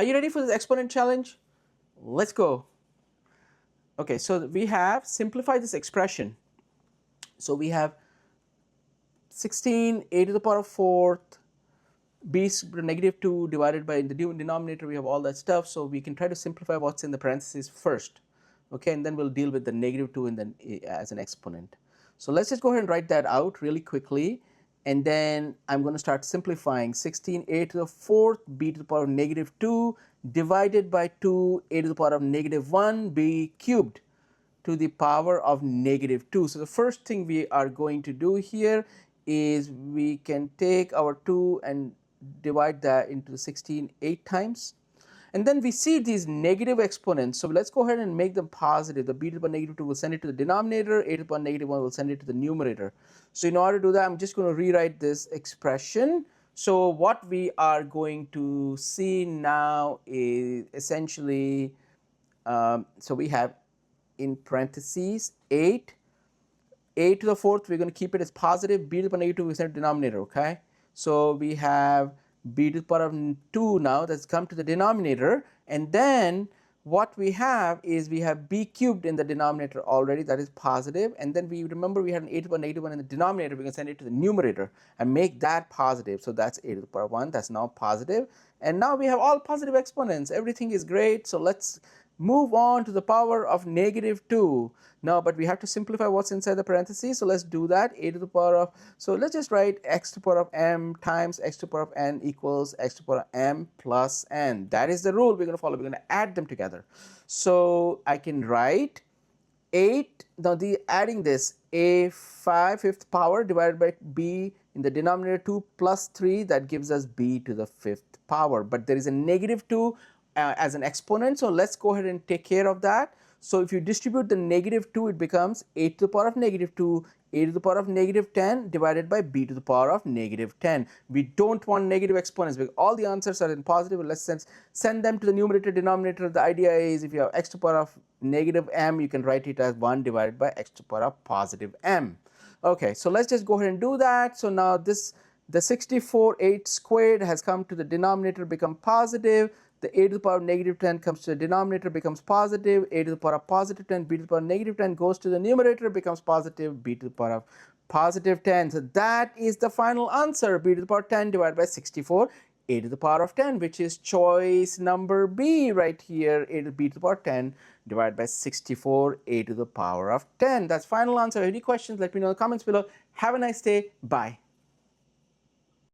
Are you ready for this exponent challenge? Let's go. Okay, so we have simplified this expression. So we have 16 a to the power of fourth b negative 2 divided by, in the denominator we have all that stuff, so we can try to simplify what's in the parentheses first, okay, and then we'll deal with the negative 2 and then as an exponent. So let's just go ahead and write that out really quickly, and then I'm going to start simplifying. 16 a to the fourth b to the power of negative 2 divided by 2 a to the power of negative 1 b cubed to the power of negative 2. So the first thing we are going to do here is we can take our 2 and divide that into 16 8 times, and then we see these negative exponents, so let's go ahead and make them positive. The b to the power negative 2 will send it to the denominator, a to the power negative 1 will send it to the numerator. So in order to do that, I'm just going to rewrite this expression. So what we are going to see now is essentially, so we have in parentheses 8, a to the fourth, we're going to keep it as positive, b to the power negative 2 we send it to the denominator, okay? So we have b to the power of 2 now that's come to the denominator, and then what we have is we have b cubed in the denominator already, that is positive, and then we remember we had an a to the power negative 1 in the denominator, we're going to send it to the numerator and make that positive. So that's a to the power 1, that's now positive, and now we have all positive exponents, everything is great. So let's move on to the power of negative 2 now, but we have to simplify what's inside the parentheses, so let's do that. A to the power of, so let's just write x to the power of m times x to the power of n equals x to the power of m plus n. That is the rule we're going to follow. We're going to add them together. So I can write 8, now the adding this, a 5/5 power divided by b in the denominator 2 plus 3, that gives us b to the 5th power, but there is a negative 2 as an exponent, so let's go ahead and take care of that. So if you distribute the negative 2, it becomes a to the power of negative 2, a to the power of negative 10 divided by b to the power of negative 10. We don't want negative exponents because all the answers are in positive. Let's send them to the numerator denominator. The idea is if you have x to the power of negative m, you can write it as 1 divided by x to the power of positive m. Okay, so let's just go ahead and do that. So now this, the 64 8 squared has come to the denominator, become positive. The a to the power of negative 10 comes to the denominator, becomes positive. A to the power of positive 10, b to the power of negative 10 goes to the numerator, becomes positive, b to the power of positive 10. So that is the final answer, b to the power of 10 divided by 64, a to the power of 10, which is choice number B right here, a to b to the power of 10 divided by 64, a to the power of 10. That's final answer. Any questions, let me know in the comments below. Have a nice day. Bye.